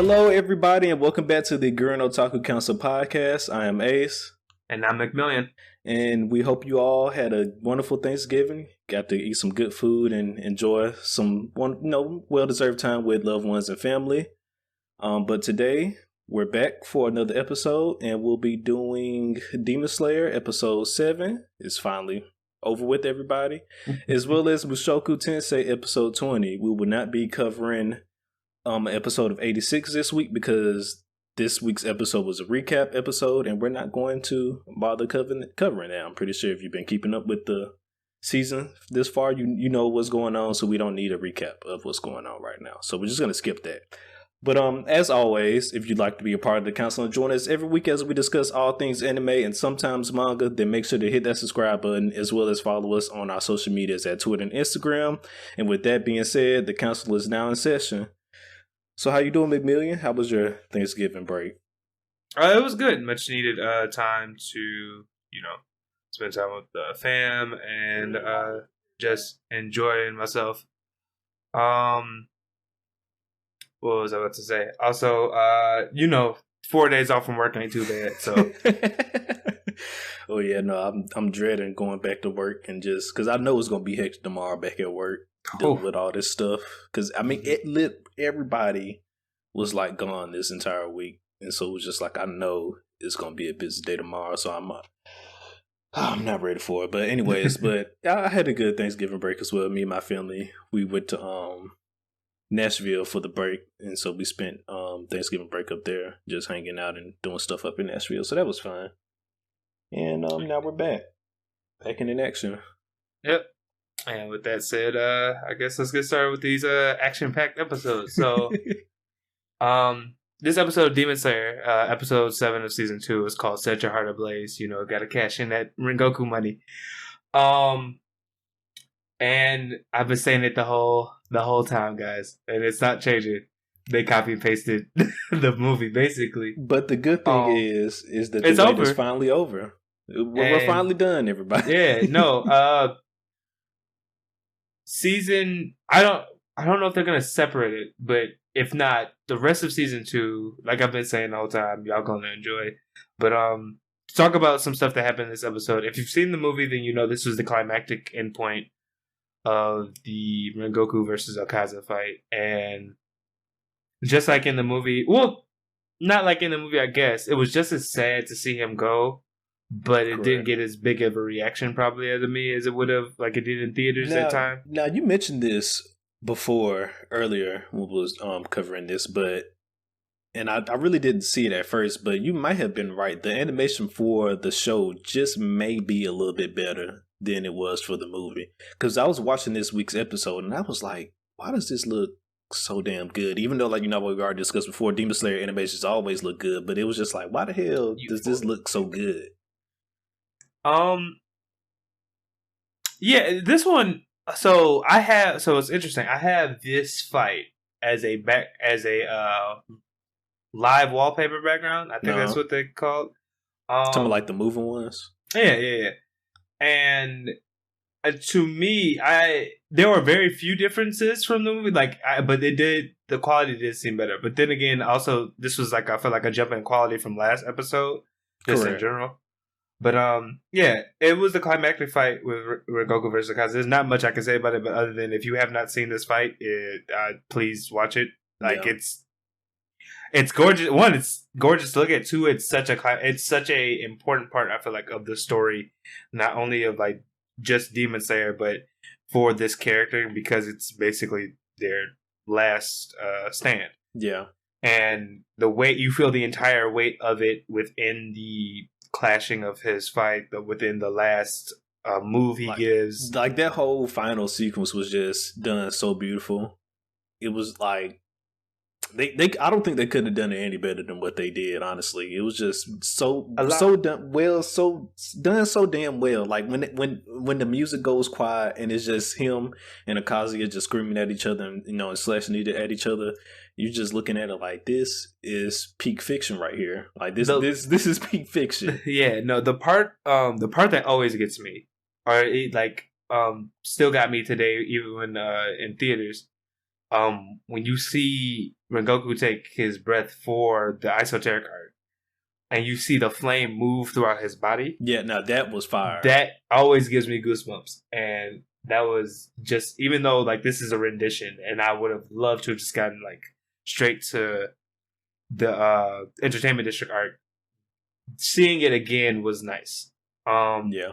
Hello, everybody, and welcome back to the Gurren Otaku Council podcast. I am Ace. And I'm McMillian. And we hope you all had a wonderful Thanksgiving, got to eat some good food and enjoy some well-deserved time with loved ones and family. But today, we're back for another episode, and we'll be doing Demon Slayer episode 7. It's finally over with, everybody. As well as Mushoku Tensei episode 20. We will not be covering an episode of 86 this week because this week's episode was a recap episode, and we're not going to bother covering that. I'm pretty sure if you've been keeping up with the season this far, you know what's going on, so we don't need a recap of what's going on right now. So we're just going to skip that. But as always, if you'd like to be a part of the council and join us every week as we discuss all things anime and sometimes manga, then make sure to hit that subscribe button as well as follow us on our social medias at Twitter and Instagram. And with that being said, the council is now in session. So how you doing, McMillian? How was your Thanksgiving break? It was good. Much needed time to, spend time with the fam and just enjoying myself. What was I about to say? Also, 4 days off from work ain't too bad. So, oh yeah, no, I'm dreading going back to work and just because I know it's gonna be hectic tomorrow back at work dealing with all this stuff. Because I mean, everybody was like gone this entire week, and so it was just like I know it's gonna be a busy day tomorrow. So I'm not ready for it. But anyways, but I had a good Thanksgiving break as well. Me and my family, we went to Nashville for the break, and so we spent Thanksgiving break up there just hanging out and doing stuff up in Nashville, so that was fun. And now we're back in action. Yep. And with that said, I guess let's get started with these action-packed episodes. So this episode of Demon Slayer, episode 7 of season 2, is called Set Your Heart Ablaze. Gotta cash in that Rengoku money. And I've been saying it the whole time, guys, and it's not changing. They copy and pasted the movie, basically. But the good thing is that the wait is finally over. We're finally done, everybody. Yeah, no. Season, I don't know if they're gonna separate it, but if not, the rest of season 2, like I've been saying the whole time, y'all gonna enjoy. But to talk about some stuff that happened in this episode. If you've seen the movie, then you know this was the climactic endpoint of the Rengoku versus Akaza fight, and just like in the movie, well, not like in the movie, I guess it was just as sad to see him go, but it didn't get as big of a reaction probably out of me as it would have, like it did in theaters at that time. Now you mentioned this earlier when we was covering this, and I really didn't see it at first, but you might have been right. The animation for the show just may be a little bit better than it was for the movie. Because I was watching this week's episode and I was like, why does this look so damn good? Even though, like, what we already discussed before, Demon Slayer animations always look good, but it was just like, why the hell does this look so good? Yeah, this one. So it's interesting. I have this fight as a live wallpaper background. I think that's what they called. Talking like the moving ones. Yeah. And to me, there were very few differences from the movie. But the quality did seem better. But then again, also this was I felt like a jump in quality from last episode, just in general. But it was the climactic fight with Rengoku versus Akaza. There's not much I can say about it, but other than if you have not seen this fight, please watch it. It's gorgeous. One, it's gorgeous to look at. Two, it's such a important part, I feel like, of the story, not only of like just Demon Slayer, but for this character, because it's basically their last stand. Yeah, and the weight, you feel the entire weight of it within the clashing of his fight, within the last move he gives. Like that whole final sequence was just done so beautiful. It was like. I don't think they could have done it any better than what they did. Honestly, it was just so done so damn well. Like when the music goes quiet and it's just him and Akaza just screaming at each other and slashing at each other. You're just looking at it like this is peak fiction right here. Like this is peak fiction. Yeah, no, the part that always gets me, or it still got me today, even when in theaters. when you see Rengoku take his breath for the esoteric art, and you see the flame move throughout his body. Yeah, now that was fire. That always gives me goosebumps. And that was just, even though like this is a rendition, and I would have loved to have just gotten like straight to the Entertainment District art, seeing it again was nice. Yeah.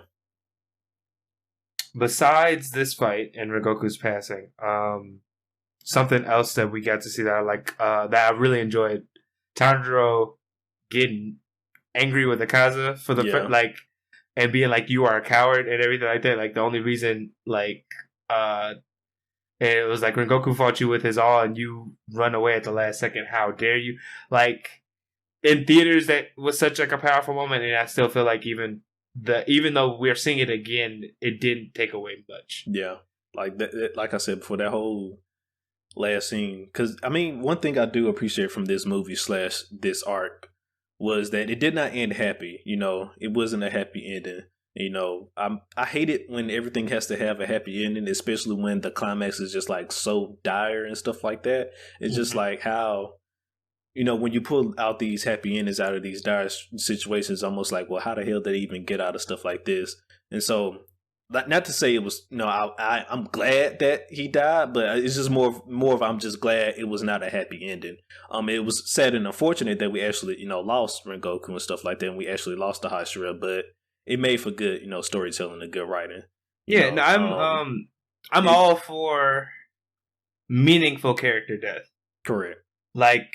Besides this fight and Rengoku's passing, something else that we got to see that I like, that I really enjoyed, Tanjiro getting angry with Akaza for the like, and being like, you are a coward and everything like that. Like the only reason, like, it was like Rengoku fought you with his all and you run away at the last second. How dare you? Like in theaters, that was such like a powerful moment, and I still feel like even though we're seeing it again, it didn't take away much. Yeah, like that, like I said before, that whole last scene. Because I mean, one thing I do appreciate from this movie / this arc was that it did not end happy. You know, it wasn't a happy ending. You know, I hate it when everything has to have a happy ending, especially when the climax is just like so dire and stuff like that. It's just like how, you know, when you pull out these happy endings out of these dire situations, almost like, well, how the hell did they even get out of stuff like this? And so, not to say it was, I'm glad that he died, but it's just more of I'm just glad it was not a happy ending. It was sad and unfortunate that we actually, lost Rengoku and stuff like that, and we actually lost the Hashira, but it made for good, storytelling and good writing. Yeah, I'm all for meaningful character death. Correct. Like,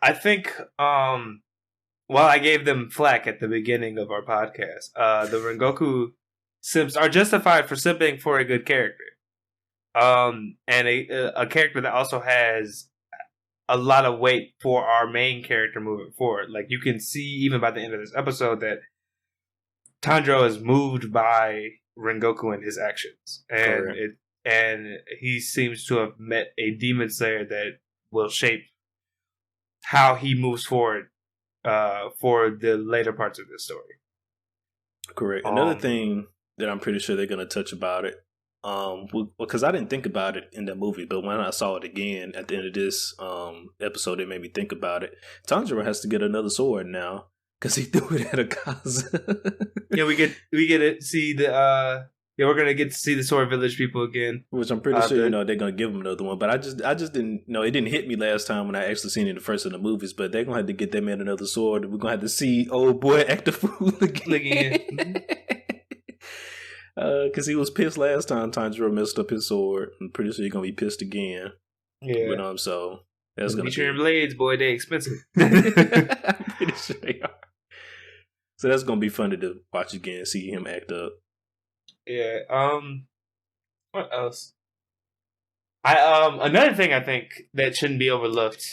I think, while I gave them flack at the beginning of our podcast, the Rengoku simps are justified for simping for a good character. And a character that also has a lot of weight for our main character moving forward. Like, you can see even by the end of this episode that Tanjiro is moved by Rengoku and his actions. And he seems to have met a demon slayer that will shape how he moves forward for the later parts of this story. Correct. Another thing that I'm pretty sure they're going to touch about it, because I didn't think about it in that movie, but when I saw it again at the end of this episode, it made me think about it. Tanjiro has to get another sword now because he threw it at Akaza. Yeah, we get to see the. We're gonna get to see the Sword Village people again, which I'm pretty sure they're gonna give him another one. But I just didn't know, it didn't hit me last time when I actually seen it in the first of the movies. But they're gonna have to get that man another sword. We're gonna have to see old boy act a fool again. Because he was pissed last time Tanjiro messed up his sword. I'm pretty sure he's gonna be pissed again. Yeah. But, so that's gonna be your blades, boy. They expensive. I'm pretty sure they are. So that's gonna be funny to watch again, see him act up. Yeah. What else? Another thing I think that shouldn't be overlooked,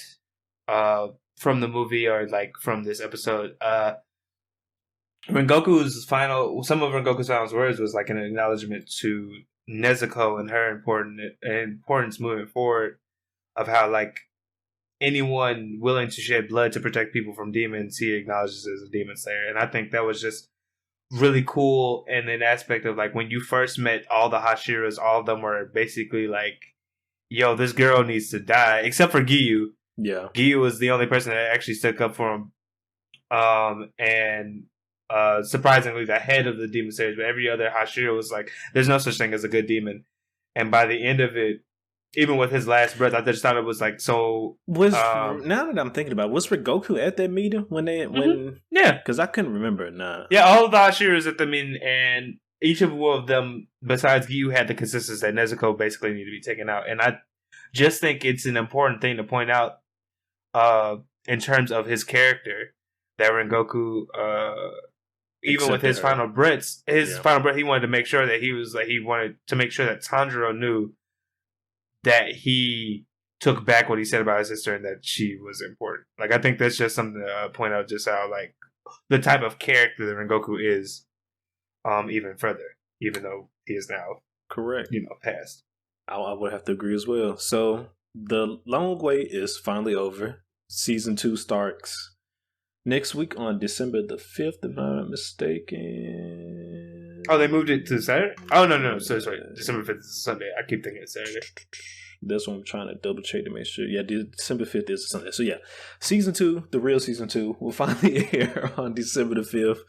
from the movie or like from this episode, some of Rengoku's final words was like an acknowledgement to Nezuko and her importance moving forward, of how like anyone willing to shed blood to protect people from demons, he acknowledges as a demon slayer, and I think that was just really cool. And an aspect of like when you first met all the Hashiras, all of them were basically like, yo, this girl needs to die, except for Giyu. Yeah, Giyu was the only person that actually stuck up for him, and surprisingly the head of the demon slayers. But every other Hashira was like, there's no such thing as a good demon. And by the end of it, even with his last breath, I just thought it was like so. Now that I'm thinking about it, was Rengoku at that meeting yeah, because I couldn't remember it now. Yeah, all of the Hashiras at the meeting, and each of them, besides Giyu, had the consensus that Nezuko basically needed to be taken out. And I just think it's an important thing to point out, in terms of his character, that Rengoku, even with his final breath, he wanted to make sure that he wanted to make sure that Tanjiro knew that he took back what he said about his sister and that she was important. Like, I think that's just something to point out, just how like the type of character that Rengoku is, even further, even though he is now correct, passed. I would have to agree as well. So the long wait is finally over. Season 2 starts next week on December the 5th, if I'm not mistaken. Oh, they moved it to Saturday? Oh, no. So, sorry. December 5th is Sunday. I keep thinking it's Saturday. That's what I'm trying to double check to make sure. Yeah, December 5th is Sunday. So yeah, season 2, the real season 2, will finally air on December the 5th.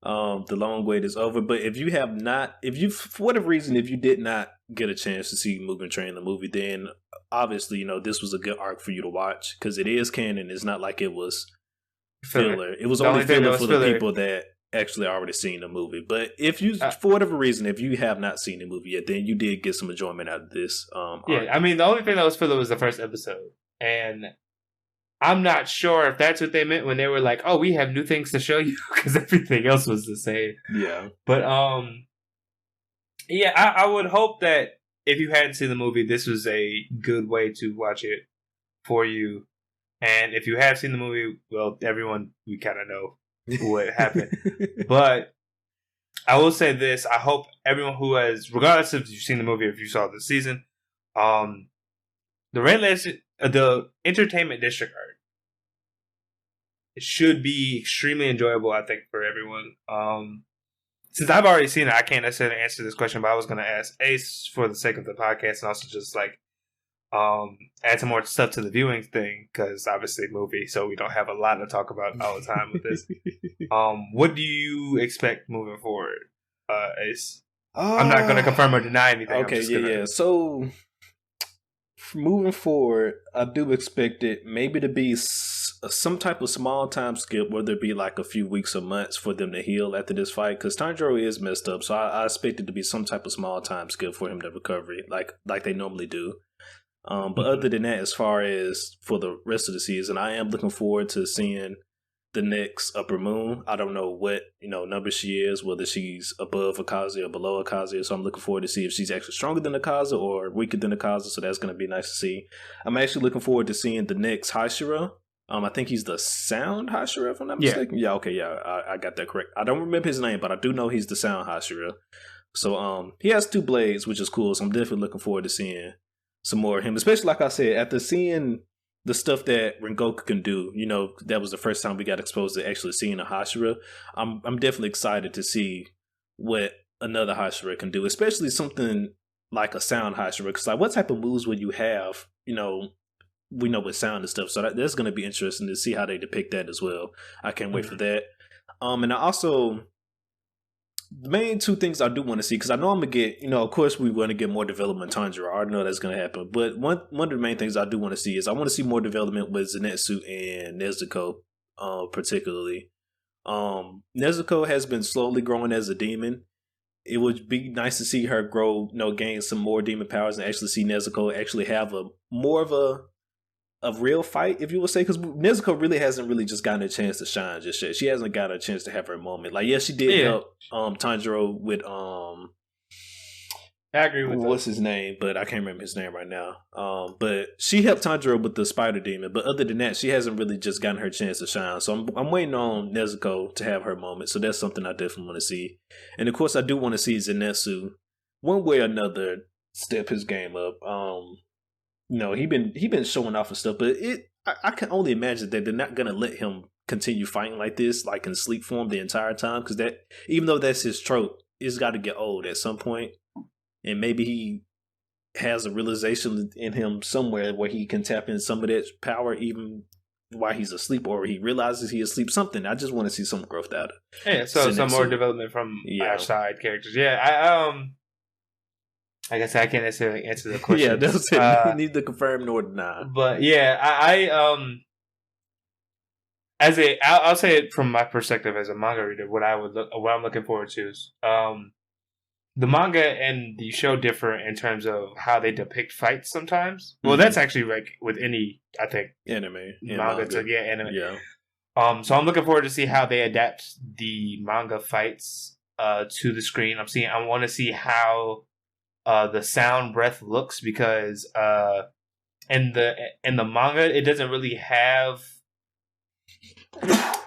The long wait is over. But if you for whatever reason, if you did not get a chance to see Mugen Train the movie, then obviously this was a good arc for you to watch because it is canon. It's not like it was filler. It was only filler for the people that actually already seen the movie. But if you, for whatever reason, if you have not seen the movie yet, then you did get some enjoyment out of this. Yeah, I mean, the only thing that was filler was the first episode, and I'm not sure if that's what they meant when they were like, "Oh, we have new things to show you," because everything else was the same. Yeah, but yeah, I would hope that if you hadn't seen the movie, this was a good way to watch it for you. And if you have seen the movie, well, everyone, we kind of know what happened. But I will say this. I hope everyone who has, regardless if you've seen the movie or if you saw the season, the Entertainment District arc, it should be extremely enjoyable, I think, for everyone. Since I've already seen it, I can't necessarily answer this question, but I was going to ask Ace for the sake of the podcast and also just like add some more stuff to the viewing thing because obviously movie, so we don't have a lot to talk about all the time with this. What do you expect moving forward, Ace? I'm not going to confirm or deny anything. Okay, yeah. So moving forward, I do expect it maybe to be some type of small time skip, whether it be like a few weeks or months for them to heal after this fight, because Tanjiro is messed up, so I expect it to be some type of small time skip for him to recovery, like they normally do. But other than that, as far as for the rest of the season, I am looking forward to seeing the next Upper Moon. I don't know what number she is, whether she's above Akaza or below Akaza. So I'm looking forward to see if she's actually stronger than Akaza or weaker than Akaza. So that's going to be nice to see. I'm actually looking forward to seeing the next Hashira. I think he's the Sound Hashira, if I'm not mistaken. Yeah, okay, yeah, I got that correct. I don't remember his name, but I do know he's the Sound Hashira. So he has 2 blades, which is cool. So I'm definitely looking forward to seeing some more of him, especially like I said, after seeing the stuff that Rengoku can do. That was the first time we got exposed to actually seeing a Hashira. I'm definitely excited to see what another Hashira can do, especially something like a Sound Hashira. Because like, what type of moves would you have? We know with sound and stuff, so that's going to be interesting to see how they depict that as well. I can't wait for that. And I also, the main 2 things I do want to see, because I know I'm going to get, of course we want to get more development on Tanjiro. I already know that's going to happen. But one of the main things I do want to see is I want to see more development with Zenitsu and Nezuko, particularly. Nezuko has been slowly growing as a demon. It would be nice to see her grow, gain some more demon powers and actually see Nezuko actually have more of a real fight, if you would say, because Nezuko really hasn't really just gotten a chance to shine just yet. She hasn't got a chance to have her moment. Like, yes, she did help Tanjiro with I agree with what's his name, but I can't remember his name right now. But she helped Tanjiro with the spider demon, but other than that, she hasn't really just gotten her chance to shine. So I'm waiting on Nezuko to have her moment. So that's something I definitely want to see. And of course, I do want to see Zenitsu one way or another step his game up. He been showing off and stuff, but I can only imagine that they're not gonna let him continue fighting like this, like in sleep form the entire time, because that, even though that's his trope, it's got to get old at some point, and maybe he has a realization in him somewhere where he can tap in some of that power even while he's asleep, or he realizes he's asleep. Something. I just want to see some growth out of. Yeah, so some more development from our side characters. Yeah, I guess I can't necessarily answer the question. Yeah, that's it. You need to confirm nor deny. But yeah, I'll say it from my perspective as a manga reader. What I'm looking forward to is the manga and the show differ in terms of how they depict fights sometimes. Well, that's actually like with any, I think, anime. Manga. Anime. Yeah. So I'm looking forward to see how they adapt the manga fights to the screen. I want to see how the sound breath looks, because in the manga it doesn't really have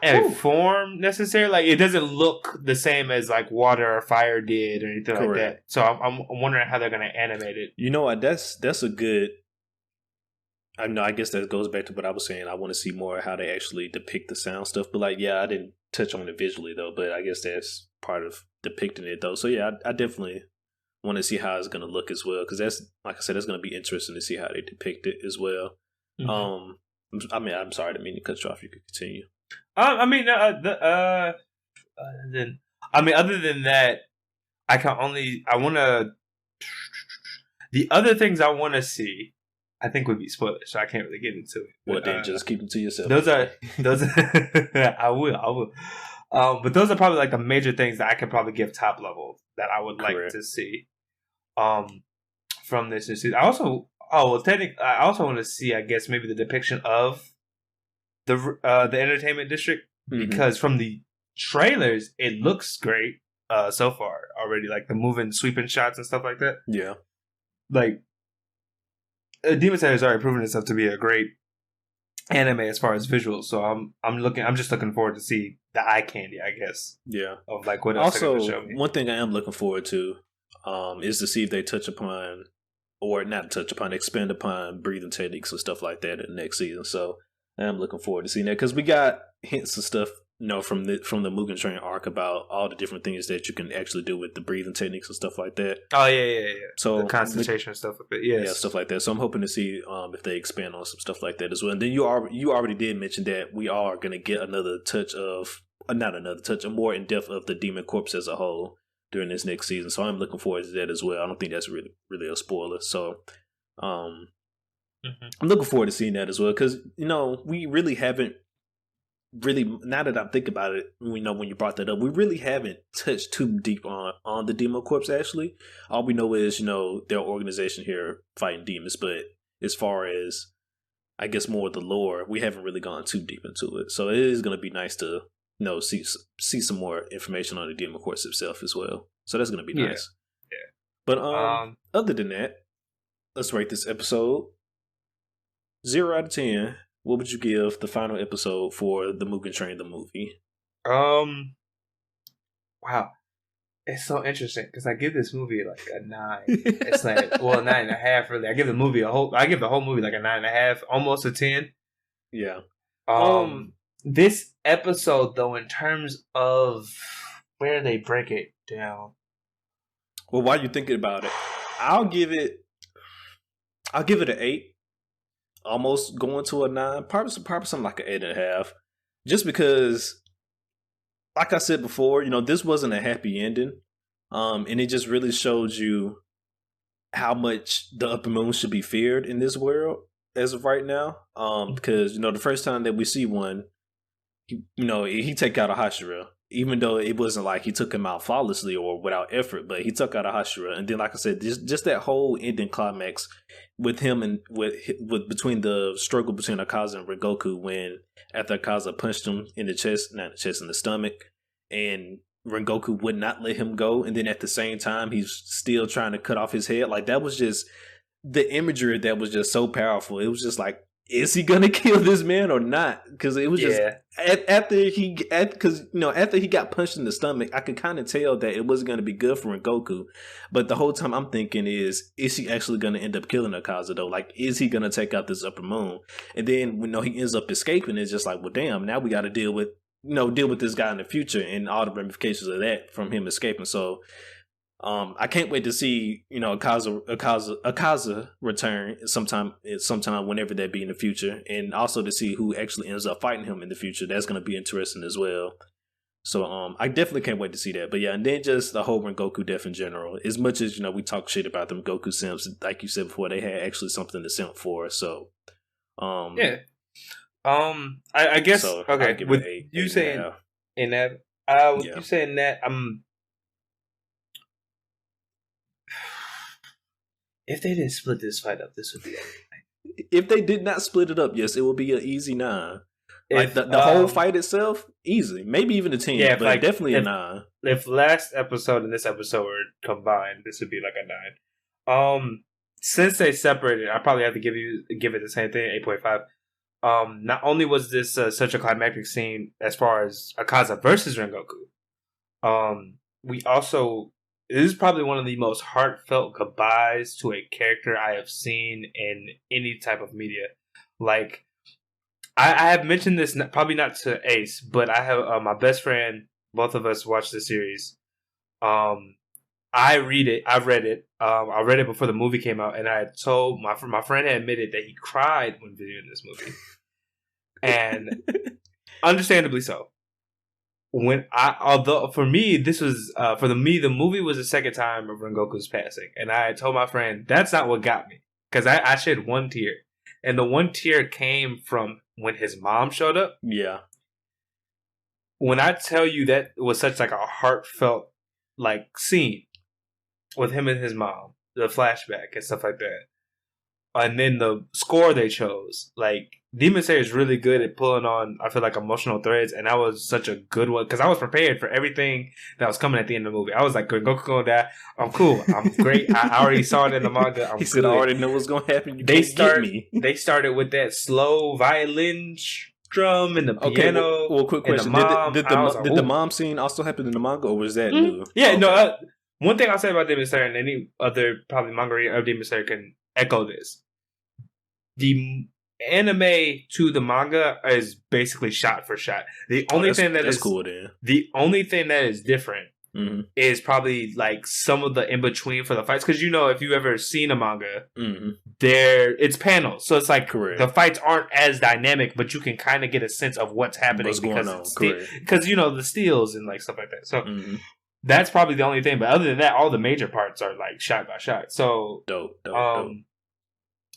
a form necessarily. Like, it doesn't look the same as like water or fire did or anything like that. So I'm wondering how they're going to animate it. You know what? That's a good. I know. I guess that goes back to what I was saying. I want to see more how they actually depict the sound stuff. But like, yeah, I didn't touch on it visually though. But I guess that's part of depicting it though. So yeah, I definitely want to see how it's going to look as well, because that's, like I said, it's going to be interesting to see how they depict it as well. Mm-hmm. I'm sorry, I didn't mean to cut you off. You could continue. Other than that, I want to. The other things I want to see, I think would be spoilers, so I can't really get into it. Well, then just keep them to yourself. Those are. I will. But those are probably like the major things that I could probably give top level that I would like to see. From this season, I also want to see, I guess, maybe the depiction of the entertainment district, because from the trailers it looks great so far already, like the moving, sweeping shots and stuff like that. Yeah, like Demon Slayer has already proven itself to be a great anime as far as visuals. So I'm just looking forward to see the eye candy, I guess. Yeah. Of like what else they're also gonna show me. One thing I am looking forward to is to see if they touch upon, or not touch upon, expand upon breathing techniques and stuff like that in the next season. So I'm looking forward to seeing that, because we got hints of stuff, from the Mugen Train arc about all the different things that you can actually do with the breathing techniques and stuff like that. Oh yeah. So the concentration and stuff like that. Yes. Yeah, stuff like that. So I'm hoping to see if they expand on some stuff like that as well. And then you already did mention that we are going to get another touch of, not another touch, a more in depth of the Demon Corps as a whole during this next season. So I'm looking forward to that as well. I don't think that's really a spoiler. So I'm looking forward to seeing that as well, because we really haven't really, now that I think about it, when you brought that up, we really haven't touched too deep on the Demon Corps. Actually, all we know is their organization here fighting demons, but as far as, I guess, more of the lore, we haven't really gone too deep into it. So it is going to be nice to see some more information on the Demon Corps itself as well. So that's going to be nice. Yeah. But other than that, let's rate this episode 0 out of 10. What would you give the final episode for the Mugen Train, the movie? Wow, it's so interesting because I give this movie like a 9. It's like 9.5 really. I give the whole movie like a 9.5, almost a 10. Yeah. This episode though, in terms of where they break it down. Well, while you're thinking about it, I'll give it an 8. Almost going to a 9, probably something like an 8.5, just because, like I said before, this wasn't a happy ending, and it just really showed you how much the Upper Moon should be feared in this world as of right now. Because the first time that we see one, he take out a Hashira, even though it wasn't like he took him out flawlessly or without effort, but he took out a Hashira, and then, like I said, just that whole ending climax with him and with between the struggle between Akaza and Rengoku, when after Akaza punched him in the chest, not in the chest, in the stomach, and Rengoku would not let him go, and then at the same time he's still trying to cut off his head. Like, that was just the imagery that was just so powerful. It was just like, is he gonna kill this man or not? Because it was just after he got punched in the stomach, I could kind of tell that it wasn't gonna be good for Rengoku. But the whole time I'm thinking is he actually gonna end up killing Akaza though? Like, is he gonna take out this Upper Moon? And then he ends up escaping, it's just like, well, damn, now we got to deal with this guy in the future and all the ramifications of that from him escaping. So I can't wait to see Akaza return sometime whenever that be in the future, and also to see who actually ends up fighting him in the future. That's going to be interesting as well. So I definitely can't wait to see that. But yeah, and then just the whole Rengoku death in general. As much as we talk shit about them Goku simps, like you said before, they had actually something to simp for. So I guess so okay. With you saying in that, you saying that, if they didn't split this fight up, this would be everything. If they did not split it up, yes, it would be an easy 9. Like the whole fight itself, easy. Maybe even a 10, but definitely a 9. If last episode and this episode were combined, this would be like a 9. Since they separated, I probably have to give it the same thing, 8.5. Not only was this such a climactic scene as far as Akaza versus Rengoku, this is probably one of the most heartfelt goodbyes to a character I have seen in any type of media. Like, I have mentioned this, probably not to Ace, but I have my best friend, both of us watched the series. I read it. I've read it. I read it before the movie came out, and I told my friend had admitted that he cried when viewing this movie, and understandably so. Although for me, this was the movie was the second time of Rengoku's passing, and I told my friend that's not what got me, because I shed one tear, and the one tear came from when his mom showed up. Yeah. When I tell you that was such like a heartfelt like scene with him and his mom, the flashback and stuff like that, and then the score they chose, like Demon Slayer is really good at pulling on, I feel like, emotional threads, and that was such a good one because I was prepared for everything that was coming at the end of the movie. I was like, Goku gonna die. I'm cool. I'm great. I already saw it in the manga. I'm he said, good. I already know what's gonna happen. You can't get me. They started with that slow violin strum and the piano. Well, quick question: Did the mom scene also happen in the manga, or was that new? Yeah, okay. No. One thing I'll say about Demon Slayer, and any other probably manga reader of Demon Slayer can echo this: the anime to the manga is basically shot for shot. The only thing that's cool, then. The only thing that is different is probably like some of the in between for the fights, because if you've ever seen a manga, it's panels, so it's like the fights aren't as dynamic, but you can kind of get a sense of what's happening because the steals and like stuff like that. So that's probably the only thing. But other than that, all the major parts are like shot by shot. So dope.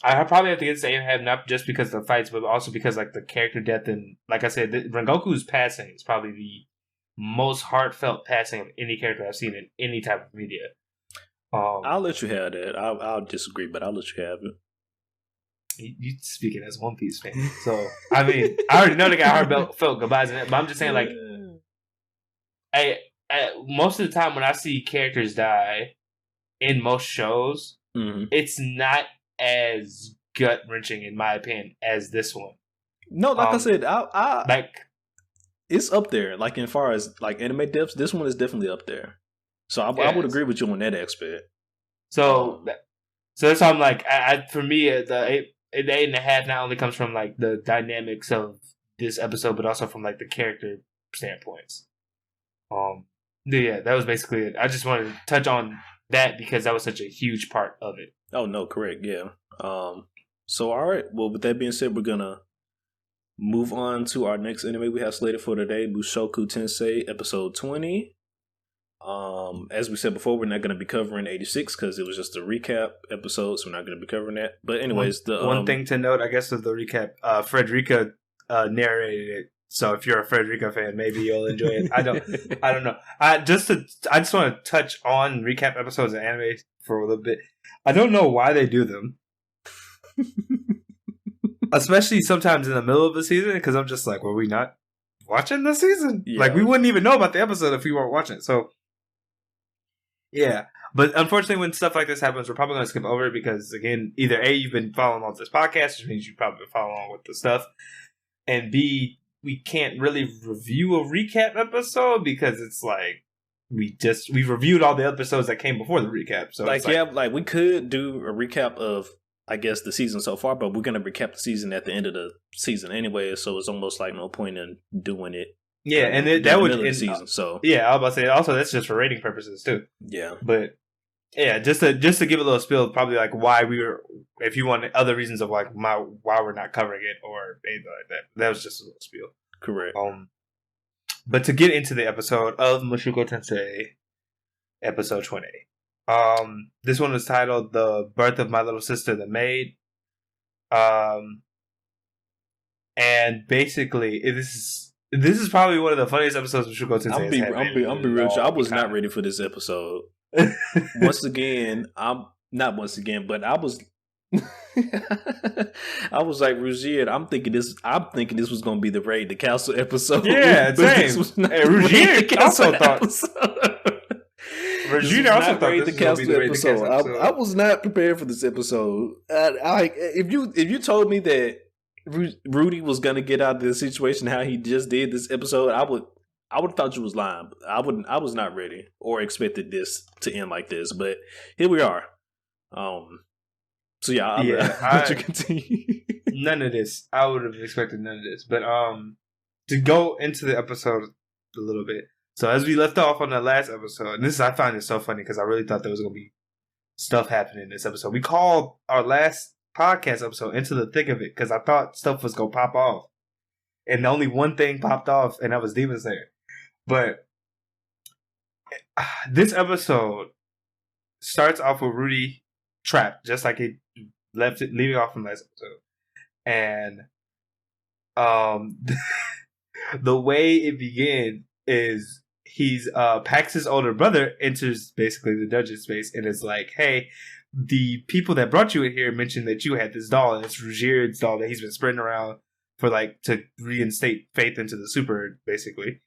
I probably have to get the same head, not just because of the fights, but also because like the character depth, and like I said, Rengoku's passing is probably the most heartfelt passing of any character I've seen in any type of media. I'll let you have that. I'll disagree, but I'll let you have it. You speaking as One Piece fan, so I mean, I already know the guy heartfelt goodbyes in it, but I'm just saying, like, most of the time when I see characters die in most shows, it's not as gut wrenching, in my opinion, as this one. No, like I said, I like it's up there. Like, as far as like anime depths, this one is definitely up there. So I would agree with you on that aspect. So that's why I'm like, for me, the 8.5 not only comes from like the dynamics of this episode, but also from like the character standpoints. Yeah, that was basically it. I just wanted to touch on that because that was such a huge part of it. Oh no, correct, yeah. So all right. Well, with that being said, we're gonna move on to our next anime we have slated for today, Mushoku Tensei, episode 20. As we said before, we're not going to be covering 86 because it was just a recap episode, so we're not going to be covering that. But anyways, one thing to note, I guess, of the recap, Frederica narrated it. So if you're a Frederica fan, maybe you'll enjoy it. I don't know. I just want to touch on recap episodes of anime for a little bit. I don't know why they do them. Especially sometimes in the middle of the season, because I'm just like, were we not watching the season? Yeah. Like, we wouldn't even know about the episode if we weren't watching it. So, yeah. But unfortunately, when stuff like this happens, we're probably going to skip over it because, again, either A, you've been following along with this podcast, which means you've probably been following along with the stuff, and B, we can't really review a recap episode because it's like, we reviewed all the episodes that came before the recap. So we could do a recap of, I guess, the season so far, but we're going to recap the season at the end of the season anyway, so it's almost like no point in doing it. Yeah, and that would end the season. So yeah, I was about to say also that's just for rating purposes too. Yeah, but yeah, just to give a little spiel, probably like why we were, if you want other reasons of like why we're not covering it or anything like that. That was just a little spiel. Correct. But to get into the episode of Mushoku Tensei, episode 20. This one was titled "The Birth of My Little Sister, the Maid." And basically, this is probably one of the funniest episodes of Mushoku Tensei. I'm be real. I was not ready for this episode. Once again, but I was. I was like, Rugier, I'm thinking this was gonna be the Raid the Castle episode. Yeah, same. Rugier also thought. Regina also thought this was going to be the episode. I was not prepared for this episode. If you told me that Rudy was going to get out of the situation how he just did this episode, I would have thought you was lying. I was not ready or expected this to end like this. But here we are. So yeah, I'll let you continue. None of this. I would have expected none of this. But to go into the episode a little bit. So as we left off on the last episode, and I find it so funny because I really thought there was going to be stuff happening in this episode. We called our last podcast episode Into the Thick of It because I thought stuff was going to pop off. And only one thing popped off, and that was Demon Slayer. But this episode starts off with Rudy trapped, just like he leaving off from last episode. And the way it began is Pax's older brother enters basically the dungeon space and is like, hey, the people that brought you in here mentioned that you had this doll, and it's Rugird's doll that he's been spreading around for to reinstate faith into the super, basically.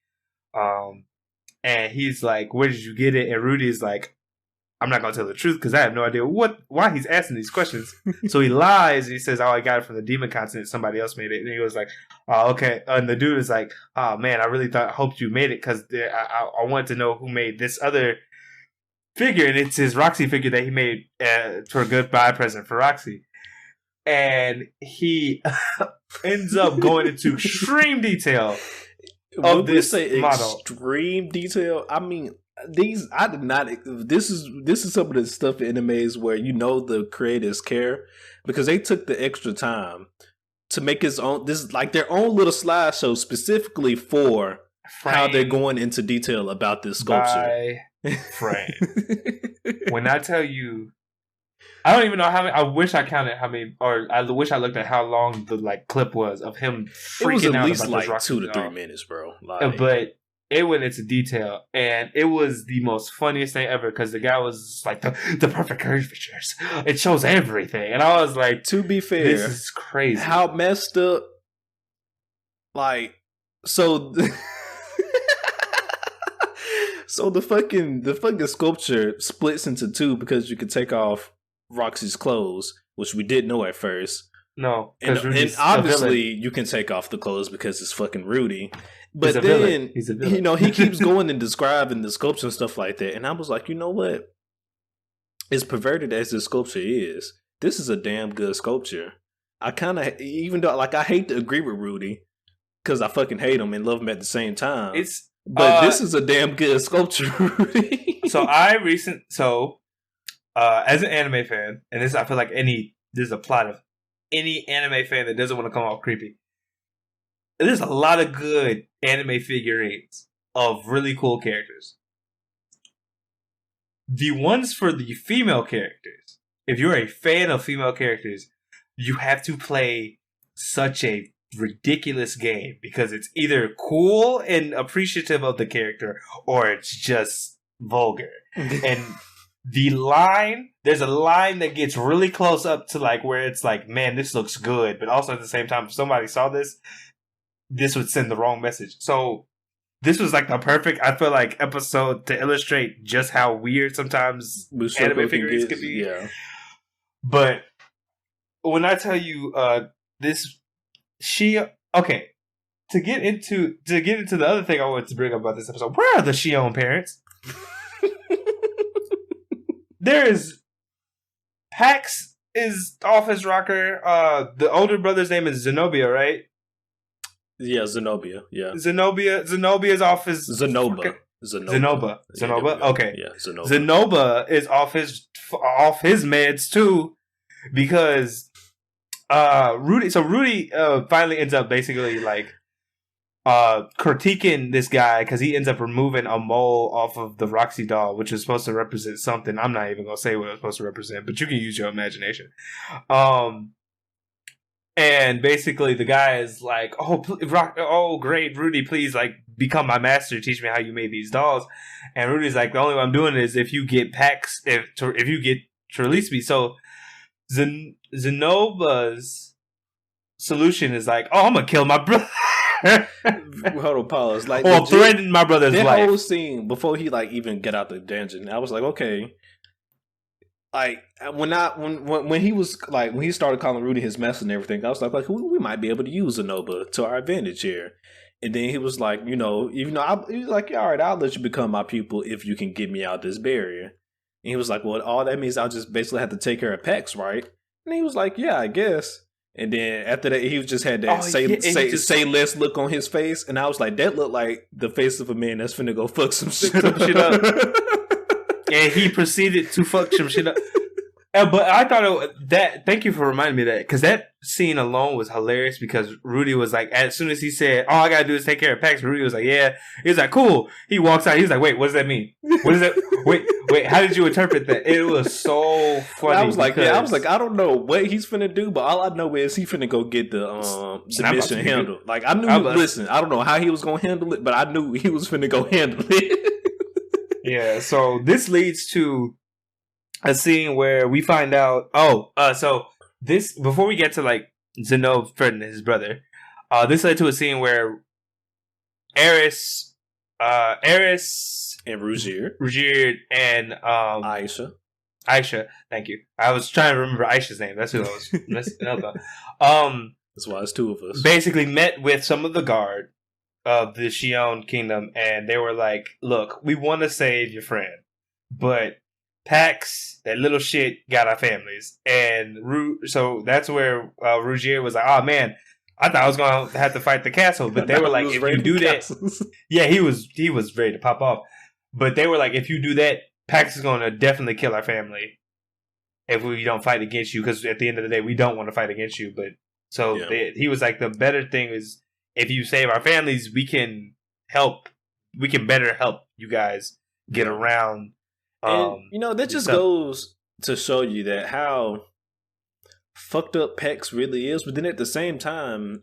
And he's like, where did you get it? And Rudy's like, I'm not going to tell the truth because I have no idea why he's asking these questions. So he lies and he says, oh, I got it from the demon continent. Somebody else made it. And he was like, oh, okay. And the dude is like, oh, man, I really hoped you made it because I wanted to know who made this other figure. And it's his Roxy figure that he made for a goodbye present for Roxy. And he ends up going into extreme detail of this model. Extreme detail? I mean... I did not. This is some of the stuff in animes where the creators care because they took the extra time to make his own. This is like their own little slideshow specifically for how they're going into detail about this sculpture. Frame. When I tell you, I don't even know how many. I wish I counted how many, or I wish I looked at how long the clip was of him freaking out. It was at least like 2 to 3 minutes, bro. But it went into detail, and it was the most funniest thing ever because the guy was like, the perfect curvatures. It shows everything. And I was like, to be fair, this is crazy. How messed up. So the fucking sculpture splits into two because you can take off Roxy's clothes, which we didn't know at first. No. And obviously you can take off the clothes because it's fucking Rudy. But then, he keeps going and describing the sculpture and stuff like that. And I was like, you know what? As perverted as this sculpture is, this is a damn good sculpture. I kind of, even though, I hate to agree with Rudy, because I fucking hate him and love him at the same time. But this is a damn good sculpture, Rudy. So as an anime fan, and I feel like this is a plot of any anime fan that doesn't want to come off creepy. There's a lot of good anime figurines of really cool characters. The ones for the female characters, if you're a fan of female characters, you have to play such a ridiculous game because it's either cool and appreciative of the character or it's just vulgar. And there's a line that gets really close up to where it's like, man, this looks good. But also at the same time, if somebody saw this would send the wrong message. So this was the perfect, I feel like, episode to illustrate just how weird sometimes anime figurines can be. Yeah. But when I tell you to get into the other thing I wanted to bring up about this episode, where are the Shion parents? There is Pax is off his rocker. The older brother's name is Zenobia, right? Yeah, Zenobia. Yeah. Zenobia is off his Zenoba. Zenoba. Okay. Yeah, Zenoba. Zenoba is off his meds too, because Rudy. So Rudy finally ends up basically critiquing this guy because he ends up removing a mole off of the Roxy doll, which is supposed to represent something. I'm not even gonna say what it's supposed to represent, but you can use your imagination. And basically, the guy is like, "Oh, great, Rudy! Please, become my master. Teach me how you made these dolls." And Rudy's like, "The only way I'm doing it is if you get Pax, if you get to release me." So Zenoba's solution is like, "Oh, I'm gonna kill my brother." Hold on, pause. Threaten my brother's life. That whole scene before he even get out the dungeon, I was like, okay. When he was when he started calling Rudy his mess and everything, I was like we might be able to use Zenoba to our advantage here. And then he was like, he was like, yeah, all right, I'll let you become my pupil if you can get me out this barrier. And he was like, well, all that means I'll just basically have to take care of Pex, right? And he was like, yeah, I guess. And then after that, he just had that say less look on his face, and I was like, that looked like the face of a man that's finna go fuck some shit up. And he proceeded to fuck some shit up. But I thought thank you for reminding me of that, because that scene alone was hilarious, because Rudy was like, as soon as he said, all I gotta do is take care of Pax, Rudy was like, yeah. He was like, cool. He walks out. He was like, wait, what does that mean? What is that? Wait, how did you interpret that? It was so funny. I was like, I don't know what he's finna do, but all I know is he finna go get the mission handled. Like, I knew, listen, I don't know how he was gonna handle it, but I knew he was finna go handle it. Yeah, so this leads to a scene where we find out. So this, before we get to like Zenob's friend and his brother, this led to a scene where Eris and Rugier and Aisha. Thank you. I was trying to remember Aisha's name. That's who I was messing up on. That's why it's two of us. Basically met with some of the guard of the Shion Kingdom, and they were like, look, we want to save your friend, but Pax, that little shit, got our families. And so that's where Rugier was like, oh man, I thought I was going to have to fight the castle. But they were like, if you do that... Yeah, he was ready to pop off. But they were like, if you do that, Pax is going to definitely kill our family if we don't fight against you. Because at the end of the day, we don't want to fight against you. But he was like, the better thing is, if you save our families, we can better help you guys get around. And, that just goes to show you that how fucked up Pax really is. But then at the same time,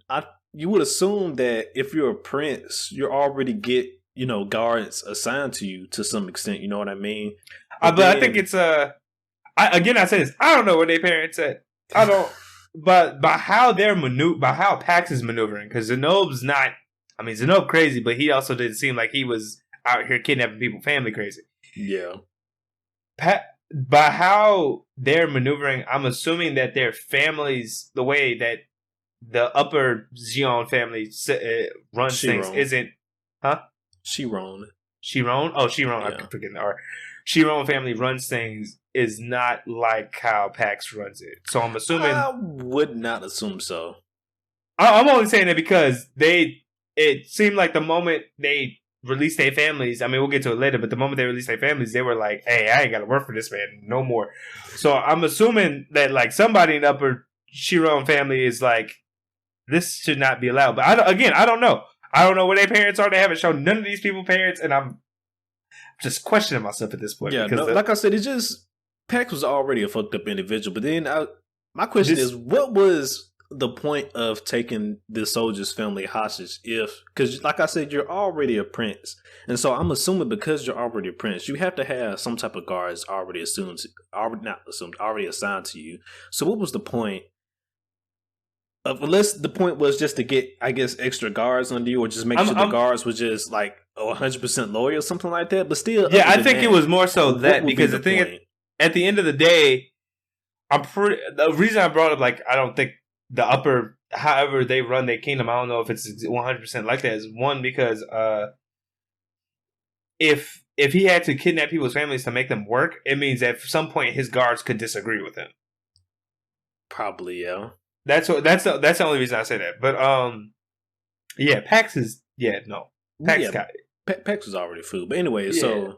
you would assume that if you're a prince, you already get, guards assigned to you to some extent. You know what I mean? But I think it's I say this. I don't know what their parents said. I don't. But by how how Pax is maneuvering, because Zenob's not. I mean, Zenob crazy, but he also didn't seem like he was out here kidnapping people, family crazy. Yeah. By how they're maneuvering, I'm assuming that their families, the way that the upper Xion family runs things, isn't, huh? Chiron. Oh, Chiron. Yeah. I'm forgetting the R. Chiron family runs things is not like how Pax runs it. So I'm assuming. I would not assume so. I'm only saying that because it seemed like the moment they released their families, I mean, we'll get to it later, but the moment they released their families, they were like, hey, I ain't got to work for this man no more. So I'm assuming that like somebody in the upper Chiron family is like, this should not be allowed. But I don't know. I don't know where their parents are. They haven't shown none of these people parents, and I'm just questioning myself at this point. Yeah, like I said, it's just Pax was already a fucked up individual. But then my question is, what was the point of taking the soldier's family hostage? Because like I said, you're already a prince, and so I'm assuming because you're already a prince, you have to have some type of guards already assigned to you. So what was the point? Unless the point was just to get, I guess, extra guards under you, or just make sure the guards was just like 100% loyal or something like that. But still, yeah, I think it was more so that, because the thing at the end of the day, the reason I brought up, like, I don't think the upper, however they run their kingdom, I don't know if it's 100% like that, is one, because if he had to kidnap people's families to make them work, it means that at some point his guards could disagree with him. Probably, yeah. That's the only reason I say that. But yeah, Pax is no. Pax got it. Pax was already food. But anyway, so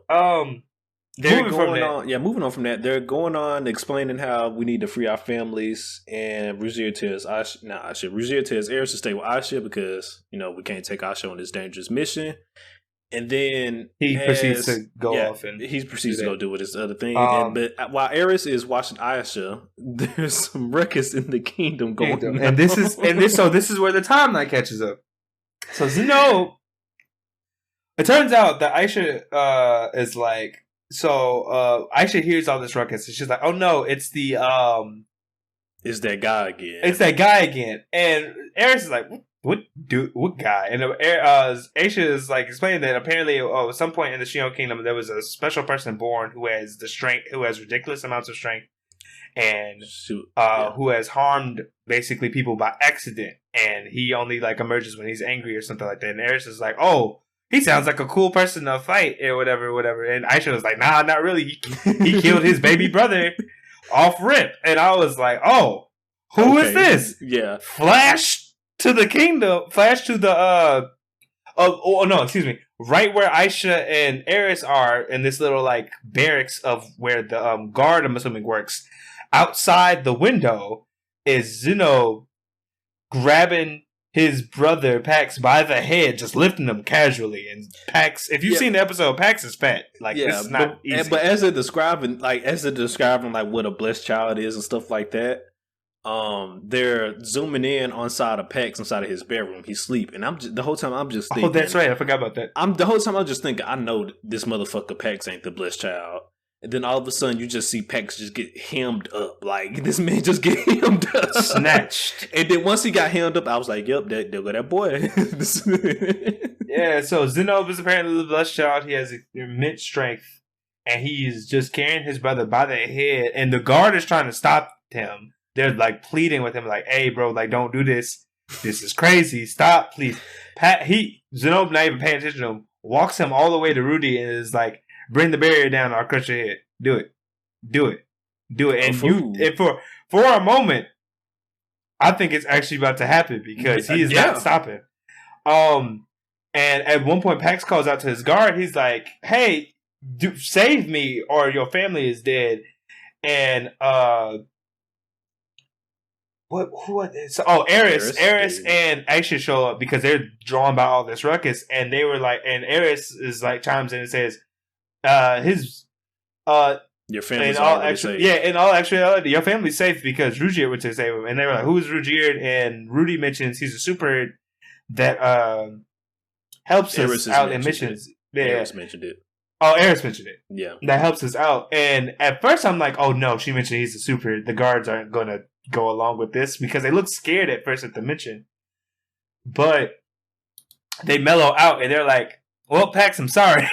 moving on from that, they're going on explaining how we need to free our families, and Rugier tells Eris to stay with Aisha because we can't take Aisha on this dangerous mission. And then he proceeds to go off, and he proceeds to go do his other thing. But while Eris is watching Aisha, there's some ruckus in the kingdom going on. And this is where the timeline catches up. So Zeno, it turns out that Aisha is like, Aisha hears all this ruckus, and she's like, oh no, it's it's that guy again. It's that guy again. And Eris is like, what guy? And Aisha is like explaining that apparently at some point in the Shion Kingdom there was a special person born who has the strength, who has ridiculous amounts of strength, and who has harmed basically people by accident, and he only like emerges when he's angry or something like that. And Eris is like, oh, he sounds like a cool person to fight or whatever. And Aisha was like, nah, not really. He killed his baby brother off rip. And I was like, oh. Who is this? Yeah. Flash to the kingdom. Flash to the oh no, excuse me. Right where Aisha and Eris are in this little like barracks of where the guard, I'm assuming, works. Outside the window is Zeno grabbing his brother Pax by the head, just lifting him casually. And Pax, if you've seen the episode, Pax is fat. Like, this is not easy. But as they're describing like what a blessed child is and stuff like that, they're zooming in inside of Pax inside of his bedroom. He's sleeping, and the whole time I'm just thinking. Oh, that's right. I forgot about that. The whole time I'm just thinking, I know this motherfucker Pax ain't the blessed child. And then all of a sudden, you just see Pax just get hemmed up. Like, this man just get hemmed up. Snatched. And then once he got hemmed up, I was like, yep, there go that boy. Yeah, so Zenob is apparently the blessed child. He has immense strength. And he's just carrying his brother by the head. And the guard is trying to stop him. They're, like, pleading with him, like, hey, bro, like, don't do this. This is crazy. Stop, please. Zenob, not even paying attention to him, walks him all the way to Rudy and is like, bring the barrier down or I'll crush your head. Do it. And for a moment, I think it's actually about to happen because he is not stopping. And at one point, Pax calls out to his guard. He's like, hey, save me or your family is dead. And Eris and Aisha show up because they're drawn by all this ruckus. And they were like, and Eris is like chimes in and says, your family's already safe. Yeah, in all actuality, your family's safe because Rugier went to save him. And they were like, who is Rugier? And Rudy mentions he's a super that helps us out in missions. Yeah. Eris mentioned it. Oh, Eris mentioned it. Yeah. That helps us out. And at first I'm like, oh no, she mentioned he's a super. The guards aren't going to go along with this because they look scared at first at the mention. But they mellow out and they're like, well, Pax, I'm sorry.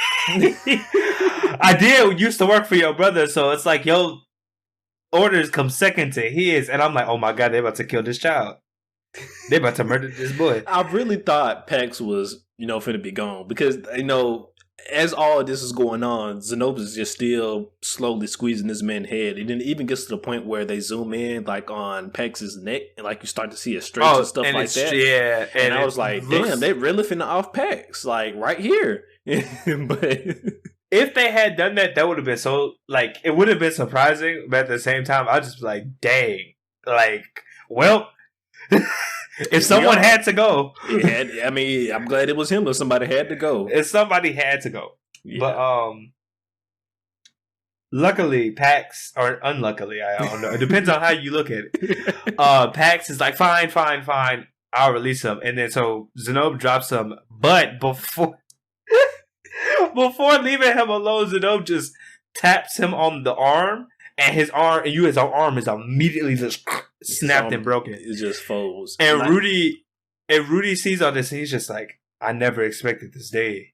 I used to work for your brother, so it's like your orders come second to his, and I'm like, oh my god, they're about to kill this child. They're about to murder this boy. I really thought Pax was, finna be gone because, as all of this is going on, Zenob is just still slowly squeezing this man's head. And then it even gets to the point where they zoom in like on Pax's neck and like you start to see a stretch and stuff like that. Yeah. And I was like, damn, they really finna off Pax. Like right here. But if they had done that, that would have been so like it would have been surprising, but at the same time, I'd just be like, dang. Like, well, if someone had to go. I'm glad it was him if somebody had to go. If somebody had to go. Yeah. But luckily, Pax, or unluckily, I don't know. It depends on how you look at it. Pax is like, fine, I'll release him. And then so Zenob drops him. But before leaving him alone, Zenob just taps him on the arm. And his arm is immediately just snapped and broken. It just folds. And Rudy sees all this, and he's just like, "I never expected this day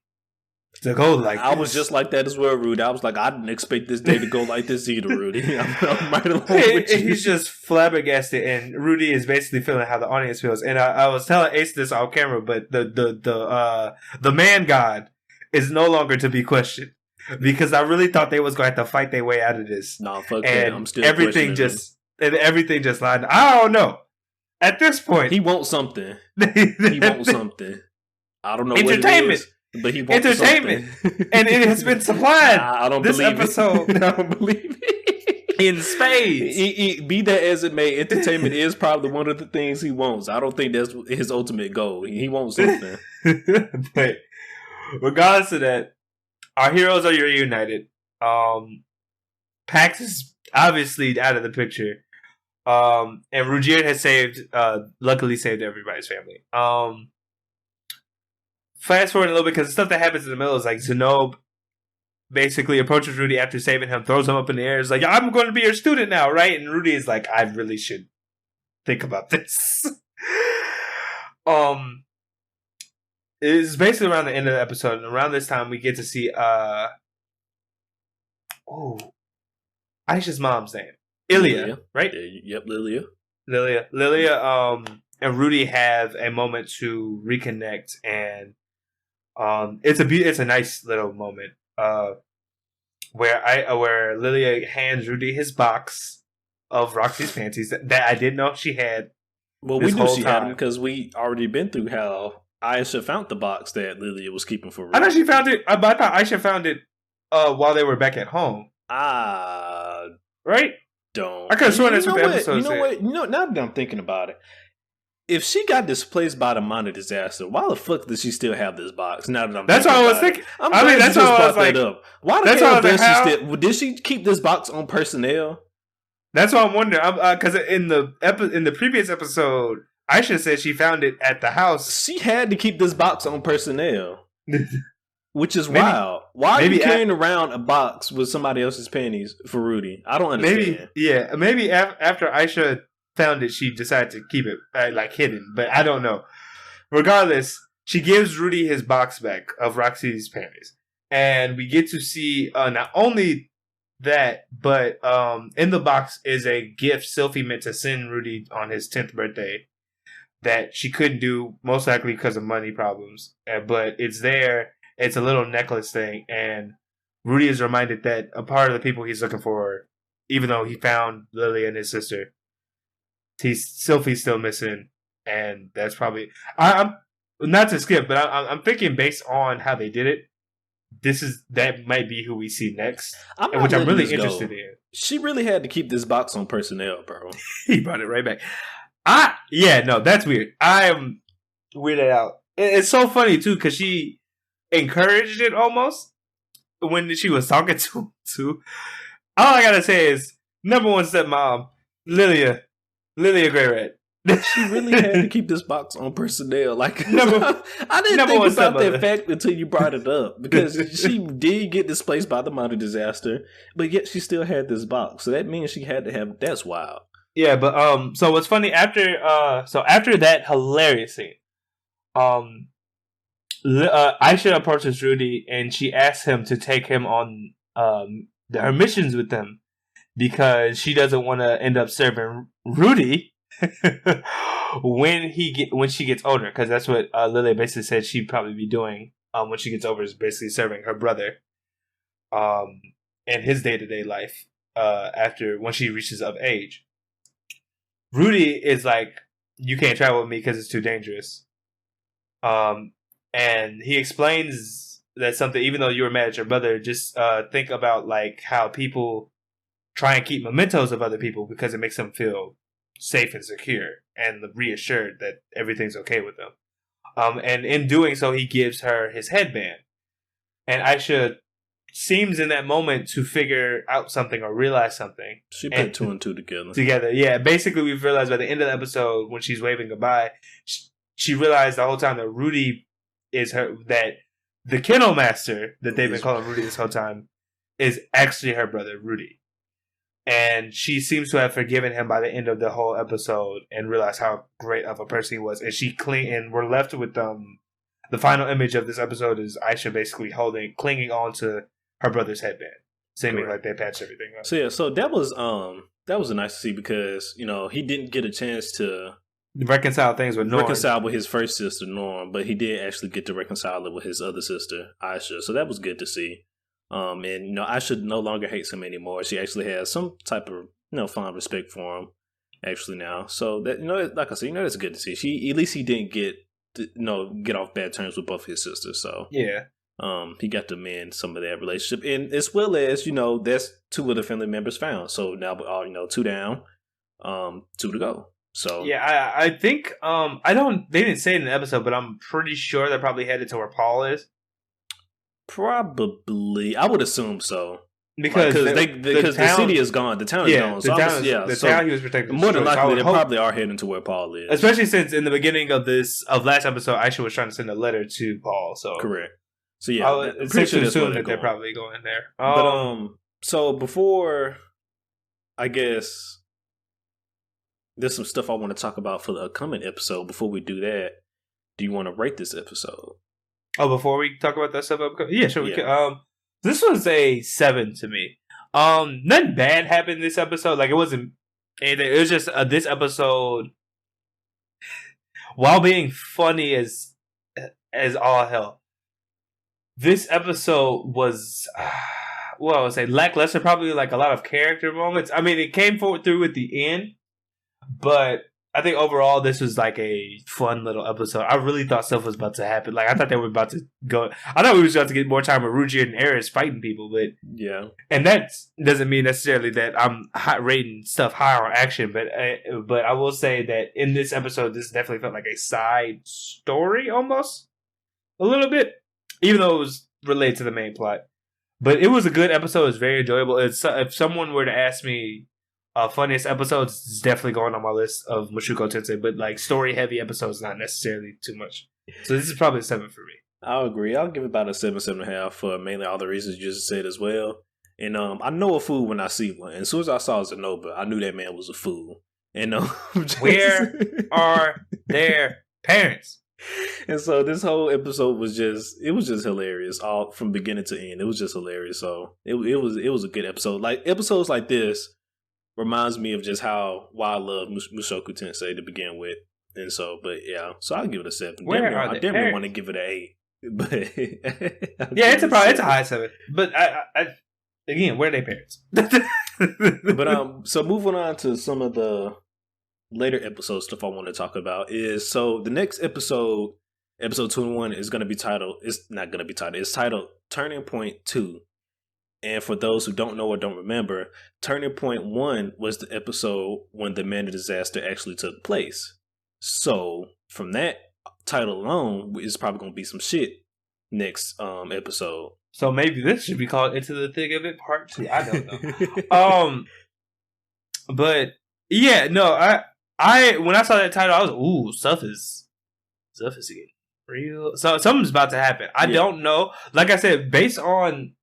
to go like this." I was just like that as well, Rudy. I was like, I didn't expect this day to go like this either, Rudy. I'm right along with you. And he's just flabbergasted, and Rudy is basically feeling how the audience feels. And I was telling Ace this off camera, but the man god is no longer to be questioned. Because I really thought they was going to have to fight their way out of this. Nah, fuck that. I'm still everything just lined. I don't know. At this point, he wants something. He wants something. I don't know what it is, but he wants entertainment, something. And it has been supplied. I don't this believe episode. I don't believe it. In spades. Be that as it may, entertainment is probably one of the things he wants. I don't think that's his ultimate goal. He wants something. But regardless of that, our heroes are reunited. Pax is obviously out of the picture. And Rugier has luckily saved everybody's family. Fast forward a little bit because the stuff that happens in the middle is like Zenob basically approaches Rudy after saving him, throws him up in the air, is like, I'm going to be your student now, right? And Rudy is like, I really should think about this. It's basically around the end of the episode, and around this time we get to see Aisha's mom's name. Lilia, right? Yep, Lilia. Lilia, and Rudy have a moment to reconnect, and it's a nice little moment where Lilia hands Rudy his box of Roxy's panties that I didn't know she had. Well, we knew she had them because we already been through how Aisha found the box that Lilia was keeping for Rudy. I thought she found it. I thought Aisha found it while they were back at home. Right? Don't. I could have sworn that's what the episode said. You know what? Now that I'm thinking about it, if she got displaced by the Manga disaster, why the fuck does she still have this box? Now that I'm that's thinking what I was about thinking. It. I mean, that's what I was like. Why the hell did she keep this box on personnel? That's what I'm wondering. Because in the previous episode, Aisha said she found it at the house. She had to keep this box on personnel, which is wild. Why are you carrying around a box with somebody else's panties for Rudy? I don't understand. Maybe after Aisha found it, she decided to keep it hidden, but I don't know. Regardless, she gives Rudy his box back of Roxy's panties, and we get to see not only that, but in the box is a gift Sylphie meant to send Rudy on his 10th birthday that she couldn't do, most likely because of money problems. But it's there. It's a little necklace thing, and Rudy is reminded that a part of the people he's looking for, even though he found Lily and his sister, Sylphie's still missing, and that's probably I'm not to skip, but I'm thinking based on how they did it, that might be who we see next, which I'm really interested in. She really had to keep this box on personnel, bro. He brought it right back. That's weird. I am weirded out. It's so funny too because she encouraged it almost when she was talking to him too. All I gotta say is number one stepmom, Lilia Grey Red. She really had to keep this box on personnel. I didn't think about that fact until you brought it up because she did get displaced by the Mato disaster, but yet she still had this box. So that means she had to have. That's wild. Yeah, but so what's funny after that hilarious scene, Aisha approaches Rudy and she asks him to take him on her missions with them because she doesn't want to end up serving Rudy when she gets older, because that's what Lily basically said she'd probably be doing when she gets older, is basically serving her brother in his day-to-day life when she reaches of age. Rudy is like, you can't travel with me because it's too dangerous. And he explains that something, even though you were mad at your brother, just think about like how people try and keep mementos of other people because it makes them feel safe and secure and reassured that everything's okay with them. And in doing so, he gives her his headband. And Aisha seems in that moment to figure out something or realize something. She put two and two together. Yeah. Basically, we've realized by the end of the episode, when she's waving goodbye, she realized the whole time that Rudy is that the kennel master that they've been calling Rudy this whole time is actually her brother, Rudy. And she seems to have forgiven him by the end of the whole episode and realized how great of a person he was. And we're left with the final image of this episode is Aisha basically clinging on to her brother's headband, seeming like they patched everything up. So that was nice to see because he didn't get a chance to reconcile things with Norm. Reconcile with his first sister Norm, but he did actually get to reconcile it with his other sister Aisha. So that was good to see. And Aisha no longer hates him anymore. She actually has some type of fond respect for him actually now. So that like I said, that's good to see. At least he didn't get off bad terms with both his sisters. So yeah. He got to mend some of that relationship, and as well as that's two of the family members found. So now we're all 2 down, 2 to go. So yeah, I think they didn't say it in the episode, but I'm pretty sure they're probably headed to where Paul is. Probably, I would assume so. Because the city is gone, the town is gone. The town he was protecting. More than likely, they probably are heading to where Paul is. Especially since in the beginning of last episode, Aisha was trying to send a letter to Paul. So correct. So yeah, it's safe to assume that they're probably going there. But so before, I guess there's some stuff I want to talk about for the upcoming episode. Before we do that, do you want to rate this episode? Oh, before we talk about that stuff, yeah, sure. We can. This was a 7 to me. Nothing bad happened this episode. Like, it wasn't anything. It was just this episode, while being funny as all hell, this episode was well, I would say lackluster. Probably like a lot of character moments. I mean, it came forward through at the end, but I think overall this was like a fun little episode. I really thought stuff was about to happen. Like I thought they were about to go. I thought we was about to get more time with Ruji and Eris fighting people, but yeah, and that doesn't mean necessarily that I'm rating stuff higher on action. But I will say that in this episode, this definitely felt like a side story almost a little bit, even though it was related to the main plot. But it was a good episode. It's very enjoyable. If someone were to ask me funniest episodes, it's definitely going on my list of Mushoku Tensei. But like story heavy episodes, not necessarily too much. So this is probably a 7 for me. I'll agree. I'll give it about a 7.5 for mainly all the reasons you just said as well. And I know a fool when I see one. And as soon as I saw Zenoba, I knew that man was a fool. And where are their parents? And so this whole episode was just hilarious, all from beginning to end. It was just hilarious. So it was a good episode. Like episodes like this reminds me of just why I love Mushoku Tensei to begin with. And so, but yeah, so I'll give it a 7. I definitely want to give it an 8. But yeah, it's a high 7. But I again, where are their parents? But so moving on to some of the later episode stuff I want to talk about is, so the next episode 21 is going to be titled, it's not going to be titled, it's titled Turning Point 2. And for those who don't know or don't remember, Turning Point 1 was the episode when the Manga disaster actually took place. So from that title alone, it's probably going to be some shit next episode. So maybe this should be called Into the Thick of It Part 2. I don't know. But yeah, no, I when I saw that title, I was stuff is getting real. So something's about to happen. I don't know. Like I said, based on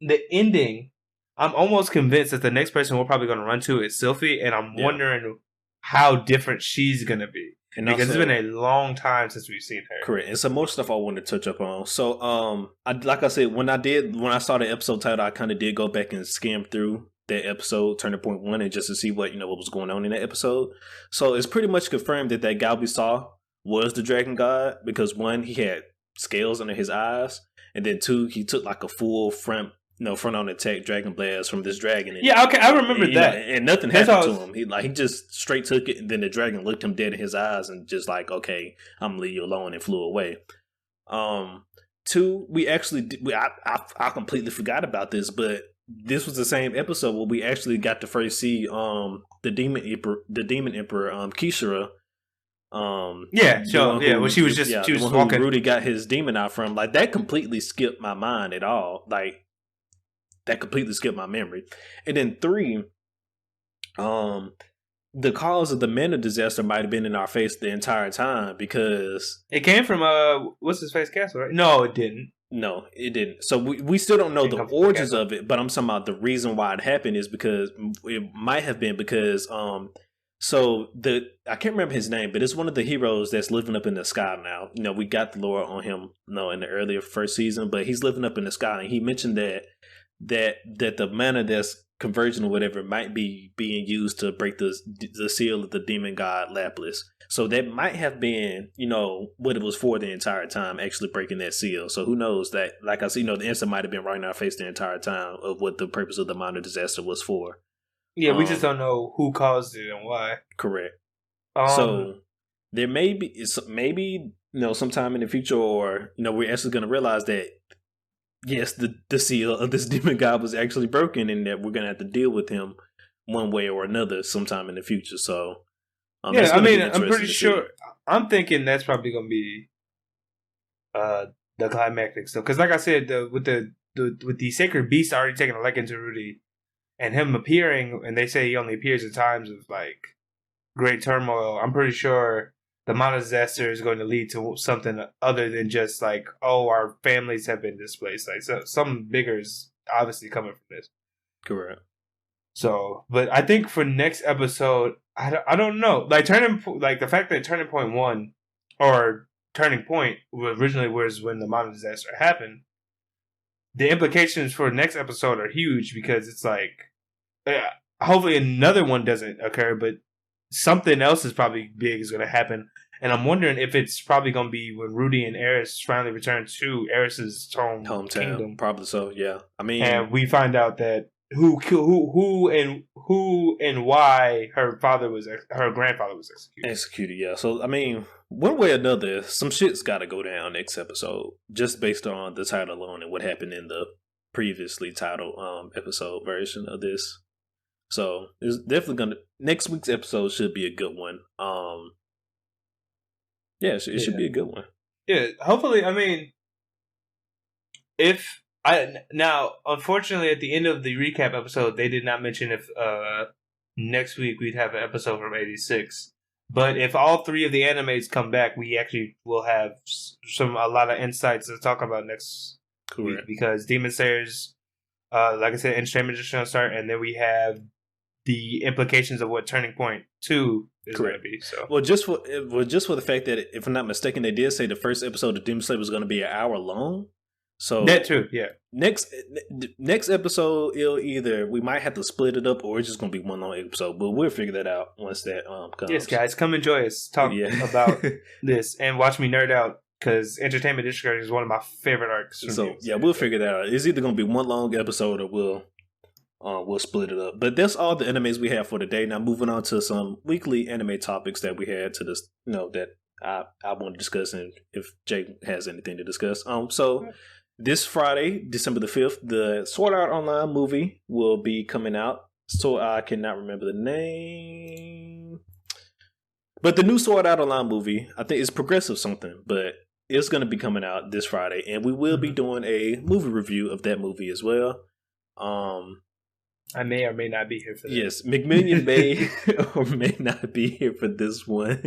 the ending, I'm almost convinced that the next person we're probably going to run to is Sylphie, and I'm wondering how different she's going to be. And because it's been a long time since we've seen her. Correct. And some more stuff I want to touch up on. So, like I said, when I saw the episode title, I kind of did go back and skim through that episode, Turning Point 1, and just to see what was going on in that episode. So it's pretty much confirmed that guy we saw was the dragon god, because 1, he had scales under his eyes, and then 2, he took like a full front on attack dragon blast from this dragon. And, yeah, okay, I remember that. And nothing happened to him. He just straight took it, and then the dragon looked him dead in his eyes and just like, okay, I'm gonna leave you alone, and flew away. 2, we actually I completely forgot about this, but this was the same episode where we actually got to first see the demon emperor Kishira. When she was walking. Rudy got his demon out from. Like that completely skipped my mind at all. Like that completely skipped my memory. And then 3, the cause of the Manga disaster might have been in our face the entire time, because it came from what's his face castle, right? No, it didn't. No, it didn't. So we still don't know the origins of it, but I'm talking about the reason why it happened is because it might have been because so I can't remember his name, but it's one of the heroes that's living up in the sky now. We got the lore on him in the earlier first season, but he's living up in the sky, and he mentioned that the mana that's converging or whatever might be being used to break the seal of the demon god Lapis. So that might have been, what it was for the entire time, actually breaking that seal. So who knows that, like I said, the answer might have been right in our face the entire time of what the purpose of the Manga disaster was for. Yeah, we just don't know who caused it and why. Correct. So there may be, sometime in the future, or, we're actually going to realize that, yes, the seal of this demon god was actually broken, and that we're going to have to deal with him one way or another sometime in the future. So, I'm pretty sure. I'm thinking that's probably going to be the climactic stuff. Because, like I said, with the sacred beast already taking a liking to Rudy, and him appearing, and they say he only appears in times of like great turmoil. I'm pretty sure the Manga disaster is going to lead to something other than just like, our families have been displaced. Like, so something bigger is obviously coming from this. Correct. So, but I think for next episode, I don't know. Like the fact that Turning Point 1 or Turning Point originally was when the Mato disaster happened. The implications for next episode are huge, because it's like, hopefully another one doesn't occur, but something else is probably big is going to happen. And I'm wondering if it's probably going to be when Rudy and Eris finally return to Eris's hometown kingdom. Probably so. Yeah, I mean, and we find out that who and why her grandfather was executed. Yeah. So I mean, one way or another, some shit's got to go down next episode, just based on the title alone and what happened in the previously titled episode version of this. So it's definitely next week's episode should be a good one. Yeah, it should be a good one. Yeah, hopefully. I mean, unfortunately, at the end of the recap episode, they did not mention if next week we'd have an episode from 86. But if all three of the animes come back, we actually will have a lot of insights to talk about next week, because Demon Slayer's, like I said, entertainment is going to start, and then we have the implications of what Turning Point 2 is going to be. So, just for the fact that, if I'm not mistaken, they did say the first episode of Demon Slayer was going to be an hour long. So that too, yeah. Next episode, we might have to split it up, or it's just going to be one long episode. But we'll figure that out once that comes. Yes, guys, come enjoy us talk about this and watch me nerd out, because Entertainment District is one of my favorite arcs. So we'll figure that out. It's either going to be one long episode, or we'll split it up. But that's all the animes we have for today. Now moving on to some weekly anime topics that we had to this, that I want to discuss, and if Jake has anything to discuss. So this Friday, December the 5th, the Sword Art Online movie will be coming out. So I cannot remember the name, but the new Sword Art Online movie, I think it's Progressive something, but it's going to be coming out this Friday, and we will be doing a movie review of that movie as well. I may or may not be here for that. Yes, McMillian may or may not be here for this one.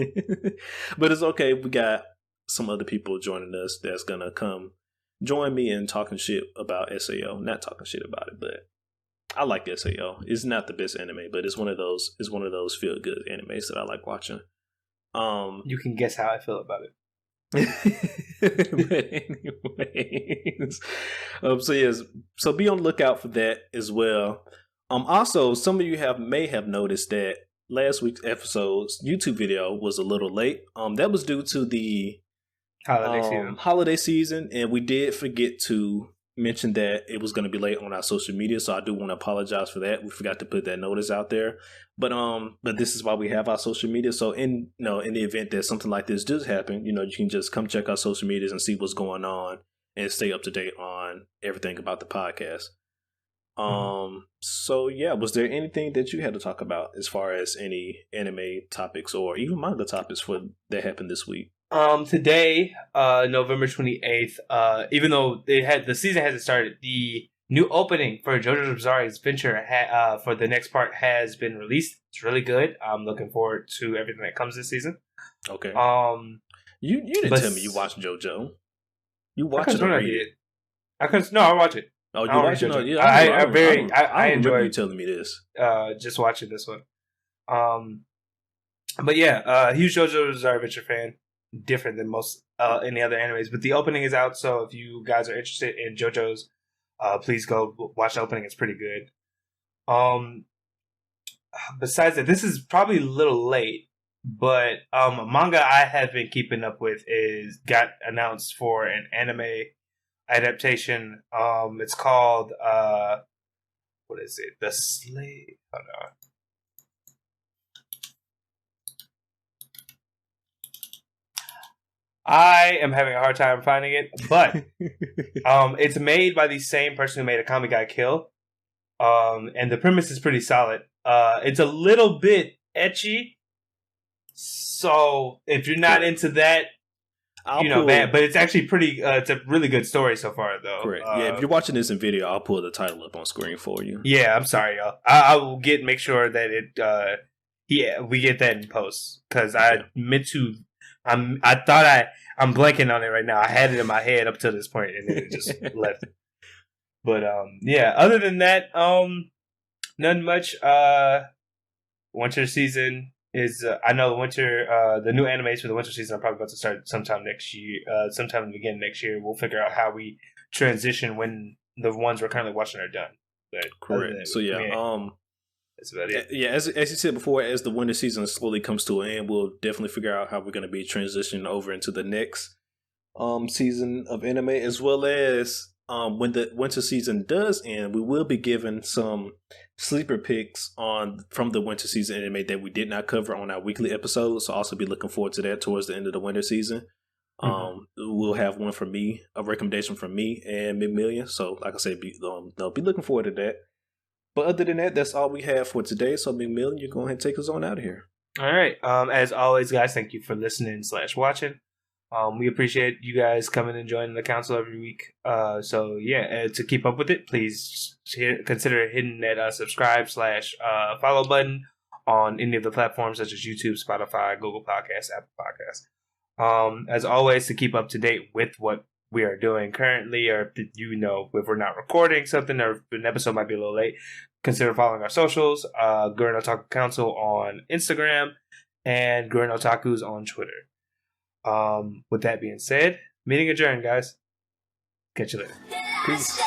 But it's okay. We got some other people joining us that's going to come join me in talking shit about SAO. Not talking shit about it, but I like SAO. It's not the best anime, but it's one of those feel good animes that I like watching. You can guess how I feel about it. But anyways, so be on the lookout for that as well. Also, some of you may have noticed that last week's episode's YouTube video was a little late. That was due to the holiday season, and we did forget to mention that it was going to be late on our social media. So I do want to apologize for that. We forgot to put that notice out there. But this is why we have our social media. So in the event that something like this does happen, you can just come check our social medias and see what's going on and stay up to date on everything about the podcast. So yeah, was there anything that you had to talk about as far as any anime topics or even manga topics that happened this week? Today, November 28th, even though the season hasn't started, the new opening for JoJo's Bizarre Adventure for the next part has been released. It's really good. I'm looking forward to everything that comes this season. Okay. You didn't tell me you watched JoJo. You watched it already? I watch it. Oh, you watch it? No, yeah, I enjoy you telling me this. Just watching this one. But yeah, huge JoJo's Bizarre Adventure fan. Different than most any other animes, but the opening is out. So if you guys are interested in JoJo's, please go watch the opening. It's pretty good. Besides that, this is probably a little late, but a manga I have been keeping up with got announced for an anime adaptation. It's called what is it? The Slave. Hold on. I am having a hard time finding it, but it's made by the same person who made A Kami Ga Kill, and the premise is pretty solid. It's a little bit ecchi, so if you're not into that, but it's actually pretty. It's a really good story so far, though. Correct. Yeah, if you're watching this in video, I'll pull the title up on screen for you. Yeah, I'm sorry, y'all. I will make sure that we get that in post, because I meant to. I'm blanking on it right now. I had it in my head up to this point, and then it just left. But yeah. Other than that, nothing much. Winter season is. I know the winter. The new animes for the winter season are probably about to start sometime next year. Sometime in the beginning of next year. We'll figure out how we transition when the ones we're currently watching are done. But correct. So yeah. That's about it. Yeah, as you said before, as the winter season slowly comes to an end, we'll definitely figure out how we're going to be transitioning over into the next season of anime, as well as when the winter season does end, we will be given some sleeper picks from the winter season anime that we did not cover on our weekly episodes. So also be looking forward to that towards the end of the winter season. We'll have one from me, a recommendation from me and McMillian. So like I said, be looking forward to that. But other than that, that's all we have for today. So McMillian, you go ahead and take us on out of here. All right. As always, guys, thank you for listening / watching. We appreciate you guys coming and joining the council every week. So yeah, to keep up with it, please consider hitting that subscribe / follow button on any of the platforms such as YouTube, Spotify, Google Podcasts, Apple Podcasts. As always, to keep up to date with what we are doing currently, or if we're not recording something or if an episode might be a little late, consider following our socials, Gurren Otaku Council on Instagram and Gurren Otaku's on Twitter. With that being said, meeting adjourned, guys. Catch you later. Peace.